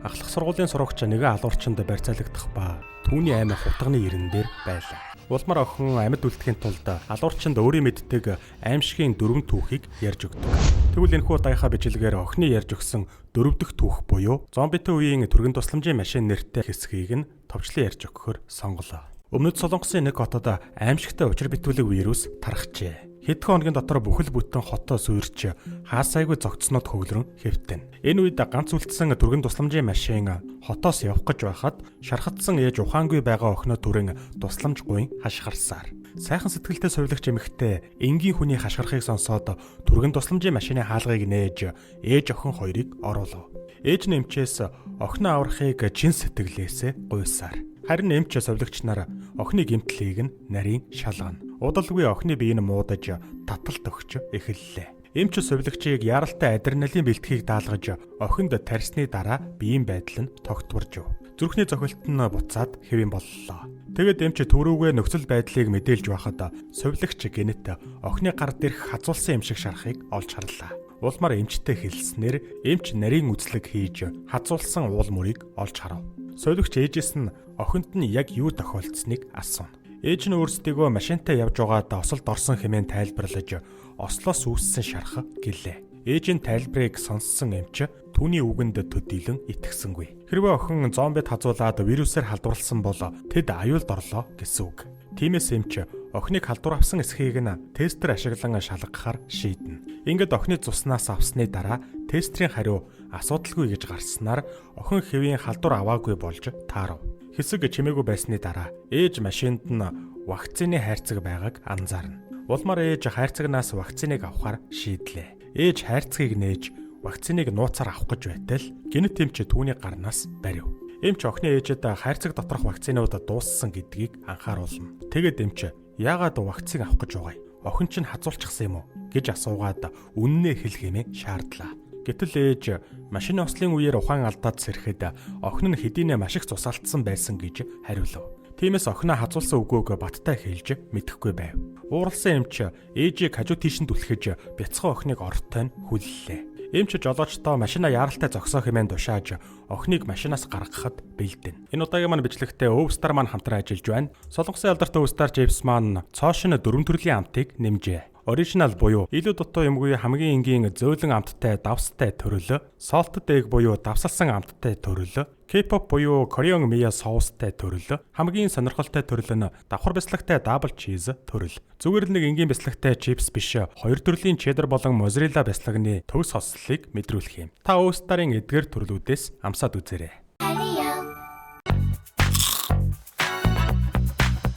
Ахлах сургуулийн сурагч нэгэн алуурчанд барьцаалагдах ба түүний аймаг хутганы ирэн дээр байлаа. Улмар охин амьд үлдэхийн тулд алуурчанд өөрийн мэддэг аимшигын 4 түүхийг ярьж өгдөг. Тэгвэл энэхүү даяхаа бичлэгээр охины ярьж өгсөн 4 дахь түүх буюу зомбитой үеийн түргэн тусламжийн машин нэртэй хэсгийг нь товчлон ярьж өгөхөөр сонголоо. Өмнөд Солонгосын нэг хотод аимшигтай учир битүүлэг вирус тархжээ. Хэдхэн хоногийн дотор бүхэл бүтэн хотоо суурьж хаасайгүй зогцснод хөглөрөн хэвтэн. Энэ үед ганц үлдсэн түргэн тусламжийн машин хотоос явах гэж байхад шархатсан ээж ухаангүй байгаа охиноо түрэн тусламж гуйн хашгирсаар. Сайхан сэтгэлтэй сувилагч эмэгтэй энгийн хүний хашгирахыг сонсоод түргэн тусламжийн машины хаалгыг нээж ээж охин хоёрыг оруулав. Ээж нэмчээс охиноо аврахыг чин сэтгэлээсээ гуйсаар. Харин эмч сувилагч нар охины гэмтлийг нь нарийн шалгана. Удалгүй охины биеийг муудаж таталт өгч эхэллээ. Эмч сувилагчийг яралтай адреналин бэлтгийг даалгаж охинд тарьсны дараа биеийн байдал нь тогтворж. Зүрхний цохилт нь буцаад хэвэн боллоо. Тэгэд эмч төрүүгээ нөхцөл байдлыг мэдээлж байхад сувилагч гэнэт охины гар дээрх хазуулсан юм шиг шарахыг олж харлаа. Улмаар эмчтэй хэлснээр эмч нарийн үзлэг хийж хазуулсан уул мөрийг олж харав. Сувилагч ээжээс нь охинд нь яг юу тохиолдсныг асуув. Ээж нь өөрсдийгөө машинтай явж байгаад осолд орсон хэмээн тайлбарлаж ослоос үүссэн шарх гэлээ. Ээжийн тайлбарыг сонссон эмч түүний үгэнд төдийлөн итгэсэнгүй. Хэрвээ охин зомбид хазуулаад вирусээр халдварлсан бол тэд аюулд орлоо гэсэн үг. Тиймээс эмч охиныг халдвар авсан эсхийг нь тестер ашиглан шалгахаар шийднэ. Ингээд охины цуснаас авсны дараа тестерийн хариу асуудалгүй гэж гарснаар охин хэвийн халдвар аваагүй болж таарав. Хэсэг чимээгүй байсны дараа ээж машинд нь вакцины хайрцаг байгааг анзаарна. Улмаар ээж хайрцагнаас вакциныг авахар шийдлээ. Ээж хайрцгийг нээж вакциныг нууцаар авах гэж байтал гэнэт эмч түүний гарнаас барив. Эмч охины ээжэд хайрцаг доторх вакцинууд дууссан гэдгийг анхааруулна. Тэгэд эмч яагаад вакциныг авах гэж байгаа юм? Охин чинь хазуулчихсан юм уу гэж асуугаад үннээ хэл хэмээн шаардлаа. Гэтэл ээж машины ослын үеэр ухаан алдаад сэрэхэд охин нь хэдийнэ маш их цусалтсан байсан гэж хариулав. Тиймээс охиноо хазуулсан үгөөг баттай хэлж мэдэхгүй байв. Ууралсан эмч ээжийг хажуу тийшэнд түлхэж бяцхан охиныг ортой нь хүллээ. Эмч жолоочтой машина яаралтай зогсоо хэмээн тушааж охиныг машинаас гаргахад бэлдэн. Энэ удаагийн маань бичлэгтээ Өвстар маань хамтран ажиллаж байна. Солонгосын алдартай Өвстар Джеймс маань цоошин 4 төрлийн амтыг нэмжээ. Оригинал буюу илүү дутуу юмгүй хамгийн энгийн зөөлөн амттай давстай төрөл, salted egg буюу давсалсан амттай төрөл, K-pop буюу Korean Mia соустай төрөл, хамгийн сонирхолтой төрөл нь давхар бяцлагтай double cheese төрөл. Зүгээр л нэг энгийн бяцлагтай чипс биш, 2 төрлийн cheddar болон mozzarella бяцлагны төгс хослолыг мэдрүүлэх юм. Та Өвстарын эдгээр төрлүүдээс амсаад үзээрэй.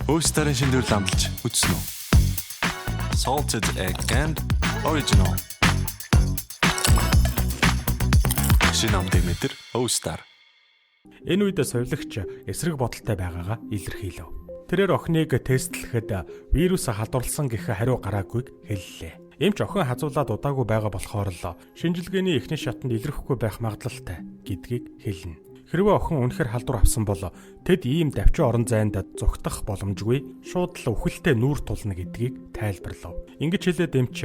Өвстарын шинээр амлж үзсэн үү? Salted egg and original. Шинамтай метр Өвстар. Энэ үед сувилагч эсрэг бодолтой байгаагаа илэрхийлв. Тэрээр охиныг тестлэхэд вирус халдварласан гэх хариу гараагүйг хэллээ. Эмч охин хазуулаад удаагүй байгаа болохоор л шинжилгээний эхний шатанд илэрхгүй байх магадлалтай гэдгийг хэлнэ. Хэрвээ охин үнэхээр халдвар авсан бол тэд ийм давчин орон зайд зүгтах боломжгүй шууд л үхэлтэй нүүр тулна гэдгийг тайлбарлав. Ингэж хэлээд эмч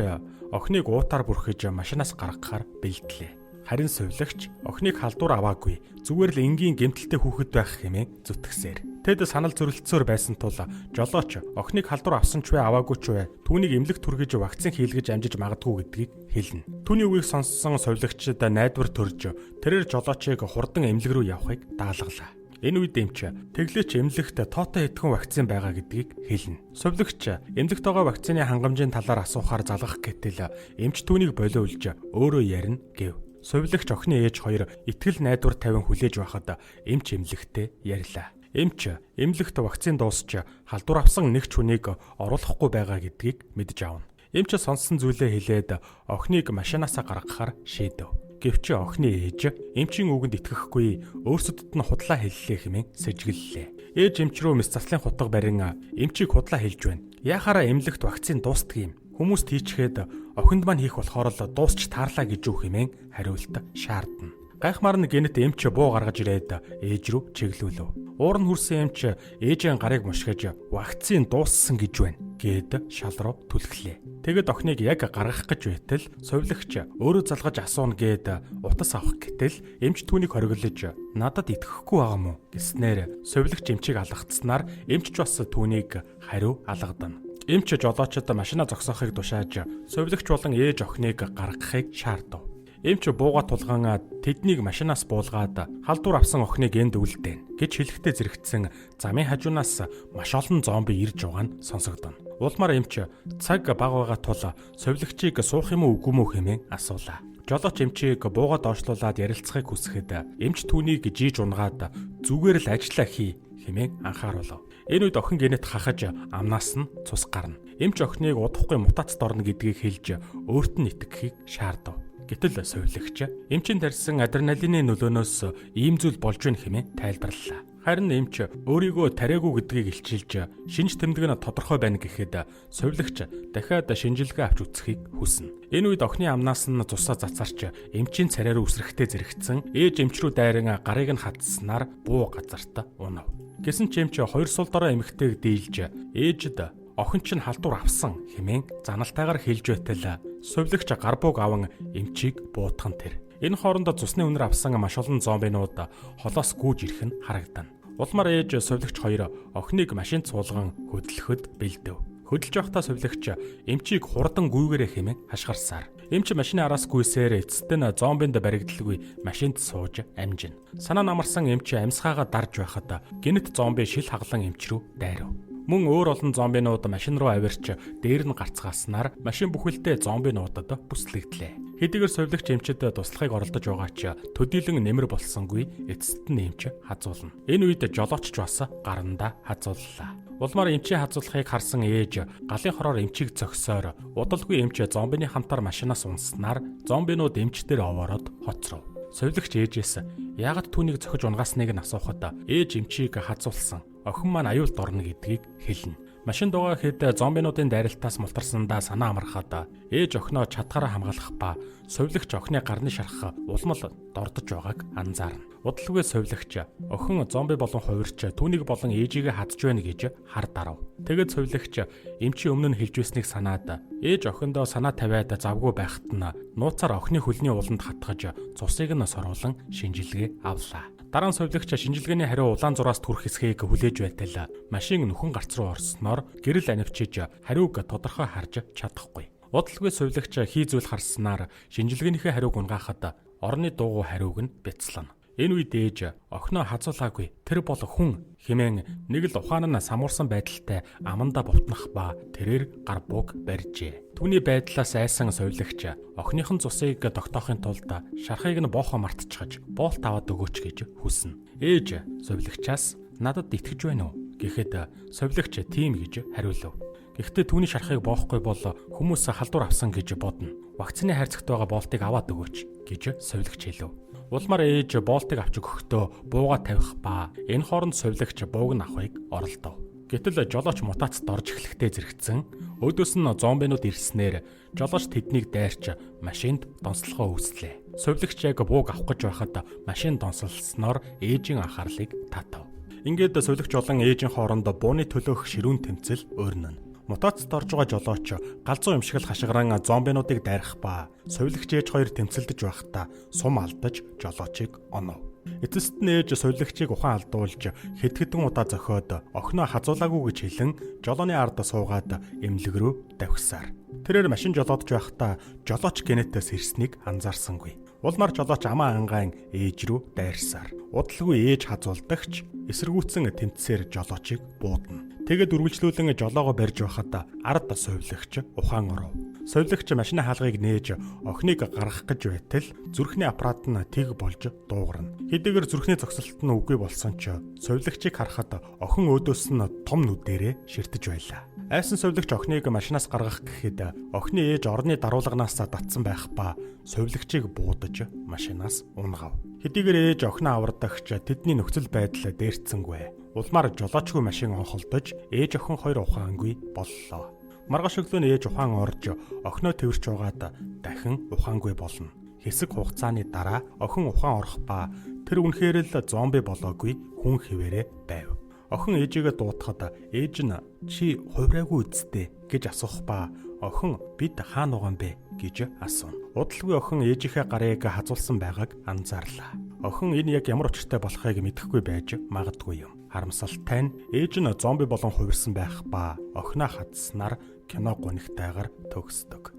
охиныг уутаар бүрхэж машинаас гаргахаар бэлдлээ. Харин сувилагч охиныг халдвар аваагүй зүгээр л энгийн гэмтэлтэй хүүхэд байх хэмээн зүтгэсээр. Тэд санал зөрөлдсөөр байсан тул жолооч охиныг халдвар авсан ч вэ аваагүй ч вэ түүнийг эмнэлэг түргэж вакцин хийлгэж амжиж магадгүй гэдгийг хэлнэ. Түүний үгийг сонссон сувилагчид найдвар төрж тэрээр жолоочийг хурдан эмнэлэг рүү явахыг даалгалаа. Энэ үед эмч тэглээч эмнэлэгт тоотой хэдхэн вакцин байгаа гэдгийг хэлнэ. Сувилагч эмнэлэгт байгаа вакцины хангамжийн талаар асуухаар залгах гэтэл эмч түүнийг болиулж өөрөө ярина гэв. Сувилагч охины ээж хоёр итгэл найдвар тавин хүлээж байхад эмч эмнэлэгтээ ярьлаа. Эмч эмнэлэгт вакцин дуусч халдвар авсан нэг ч хүнийг оруулахгүй байгаа гэдгийг мэдж авна. Эмч сонссон зүйлээ хэлээд охиныг машинаасаа гаргахаар шийдэв. Гэвч охины ээж эмчийн үгэнд итгэхгүй өөрсдөд нь худлаа хэллээ хэмээн сэжгэллээ. Ээж эмч рүү мэс заслын хутга барин эмчийг худлаа хэлж байна. Яхаараа эмнэлэгт вакцин дуустдаг юм. Хүмүүст хийчихэд охинд маань хийх болохоор л дуусч таарлаа гэж үг хэмээн хариулт шаардна. Гайхмаар нь гэнэт эмч буу гаргаж ирээд ээж рүү чиглүүлв. Уур нь хүрсэн эмч ээжийн гарыг мушгиж вакцин дууссан гэж байна гээд шал руу түлхлээ. Тэгэд охиныг яг гаргах гэж байтал совилогч өөрөө залгаж асууна гээд утас авах гэтэл эмч түүнийг хориглож надад итгэхгүй байгаа мó гэснээр совилогч эмчийг алгацснаар эмч ч бас түүнийг хариу алгадана. Эмч жолоочод машина зогсоохыг тушааж совилогч болон ээж охиныг гаргахыг шаардав. Эмч бууга тулган тэднийг машинаас буулгаад халдвар авсан охиныг энд үлдээн гэж хэлэхдээ зэрэгцсэн замын хажуунаас маш олон зомби ирж байгаа нь сонсогдоно. Улмаар эмч цаг бага байгаа тул совилогчийг суух юм уу үгүй мүү хэмээн асуулаа. Жолооч эмчийг бууга доошлуулад ярилцахыг хүсэхэд эмч түүнийг жийж унгаад зүгээр л ажиллаа хий хэмээн анхааруулав. Энэ үед охин генет хахаж амнаас нь цус гарна. Эмч охиныг удахгүй мутацд орно гэдгийг хэлж өөрт нь итгэхийг шаардав. Гэтэл совилогч эмчийн тарьсан адреналины нөлөөнөөс ийм зүйл болж байна хэмээн тайлбарллаа. Харин эмч өөрийгөө тариагүй гэдгийг илчилж шинж тэмдэг нь тодорхой байна гэхэд совилогч дахиад шинжилгээ авч үзхийг хүснэ. Энэ үед охины амнаас нь цусаа цацарч эмчийн царай руу үсрэхтэй зэрэгцсэн ээж эмч рүү дайран гарыг нь хатснаар буу газарт унав. Гэсэн ч эмч хоёр сул дорой эмэгтэйг дийлж ээжд охин чинь халдвар авсан хэмээн заналтайгаар хэлж байтал совилогч гар бууг аван эмчийг буутган тэр. Энэ хоорондоо цусны үнэр авсан маш олон зомбинууд холоос гүйж ирэх нь харагдана. Улмаар ээж совилогч хоёр охиныг машинд суулган хөдлөхөд бэлдэв. Хөдөлж явахдаа совилогч эмчийг хурдан гүйгээрээ хэмээн хашгирсаар. Эмч машины араас гүйсээр эцэст нь зомбинд баригдалгүй машинд сууж амжина. Санаа намарсан эмч амьсгаагаа дарж байхад гинт зомби шил хаглан эмч рүү дайрав. Мөн өөр олон зомбинууд машин руу авирч дээр нь гарцгааснаар машин бүхэлдээ зомбинуудад бүслэгдлээ. Хэдийгээр совилогч эмчэд туслахыг оролдож байгаа ч төдийлөн нэмэр болсонгүй эцэст нь эмч хазуулна. Энэ үед жолооч бас гарандаа хазууллаа. Улмаар эмчийн хазуулахыг харсан ээж галын хороор эмчийг зөксөөр удалгүй эмч зомбины хамтаар машинаас унснаар зомбинууд эмч дээр овоороод хоцров. Совилогч ээжээс яагаад түүнийг зохиж унгаасныг нь асуухад ээж эмчийг хазуулсан. Охин маань аюулд орно гэдгийг хэлнэ. Машин дугаа хэд зомбинуудын дайралтаас мултарсандаа санаа амархаад ээж охиноо чадхаараа хамгаалах ба совилогч охины гарны шарах улмал дордож байгааг анзаарна. Удалгүй совилогч охин зомби болон хувирч түүнийг болон ээжигээ хадж байна гэж хар дарав. Тэгэд совилогч эмчийн өмнө нь хэлж байсныг санаад ээж охиндоо санаа тавиад завгүй байхад нь нууцаар охины хөлний уланд хатгаж цусыг нь соруулан шинжилгээ авлаа. Дараа нь совилогч шинжилгээний хариу улаан зураас түрх хэсгийг хүлээж байтал машин нөхөн гарц руу орсноор гэрэл анивчиж хариуг тодорхой харж чадахгүй. Удалгүй совилогч хийзүүл харснаар шинжилгээнийхээ хариуг унгаахад орны дуугүй хариуг нь бяцлана. Энэ үед ээж охиноо хазуулаагүй тэр бол хүн хэмээн нэг л ухаан нь самуурсан байдалтай аманда бутнах ба тэрээр гар бууг барьжээ. Түүний байдлаас айсан совилогч охиныхон цусыг тогтоохын тулд шархыг нь боохоо мартчихаж боолт аваад өгөөч гэж хүснэ. Ээж совилогчаас надад итгэж байна уу гэхэд совилогч тийм гэж хариулав. Гэхдээ түүний шархыг боохгүй бол хүмүүс халдвар авсан гэж бодно. Вакцины хайрцагт байгаа боолтыг аваад өгөөч гэж совилогч хэлв. Улмаар ээж боолтыг авч өгөхдөө бууга тавих ба энэ хооронд совилогч бууг нь авахыг оролдов. Гэтэл жолооч мутацд орж эхлэхдээ зэрэгцэн өөдөөс нь зомбинууд ирснээр жолооч тэднийг дайрч машинд донслохоо үүслээ. Совилогч яг бууг авах гэж байхад машин донсолсноор ээжийн анхаарлыг татав. Ингээд совилогч болон ээжийн хооронд бууны төлөөх ширүүн тэмцэл өрнөнө. Мутацд орж байгаа жолооч галзуу юмшигл хашгиран зомбинуудыг дайрах ба совилогч ээж хоёр тэмцэлдэж байхдаа сум алдаж жолоочийг онов. Эцэст нь ээж совилогчийг ухаан алдуулж хэдхэн удаа зохиод охиноо хазуулаагүй гэж хэлэн жолооны ард суугаад эмнэлэг рүү давхисаар. Тэрээр машин жолоодж байхдаа жолооч генетээс ирснийг анзаарсангүй. Улмаар жолооч амаа ангаан ээж рүү дайрсаар. Удалгүй ээж хазуулдагч эсэргүүцсэн тэмцсээр жолоочийг буудна. Тэгэд үргэлжлүүлэн жолоогоо барьж байхад ард совилогч ухаан оров. Совилогч машины хаалгыг нээж охиныг гаргах гэж байтал зүрхний аппарат нь тэг болж дуугарна. Хэдийгээр зүрхний зогсолт нь үгүй болсон ч совилогчийг харахад охин өөдөөс нь том нүдэрээ ширтэж байлаа. Айсан совилогч охиныг машинаас гаргах гэхэд охины ээж орны даруулганаас татсан байх ба совилогчийг буудаж машинаас унгав. Хэдийгээр ээж охиноо авардагч тэдний нөхцөл байдал дээрцсэнгүй. Улмаар жолоочгүй машин онхолдож ээж охин хоёр ухаангүй боллоо. Маргааш өглөө нь ээж ухаан орж охиноо тэрч угаад дахин ухаангүй болно. Хэсэг хугацааны дараа охин ухаан орох ба тэр үнэхээр л зомби болоогүй хүн хэвээрээ байв. Охин ээжигээ дуутахад ээж нь чи хувраагүй үсттэй гэж асуух ба охин бид хаана байгаа юм бэ гэж асуув. Удалгүй охин ээжийнхээ гарыг хазуулсан байгааг анзаарлаа. Охин энэ яг ямар учиртай болохыг мэдэхгүй байж магадгүй юм. Харамсалтай нь ээж нь зомби болон хувирсан байх ба охиноо хадснаар кино гонигтайгаар төгсдөг.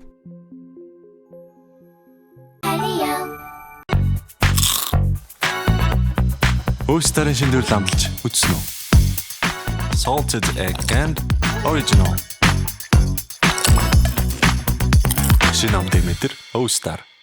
Өөстөрийн шинээр ламлж үзсэн үү? Salted egg and original. Шинэ амт мэдэр Өөстөр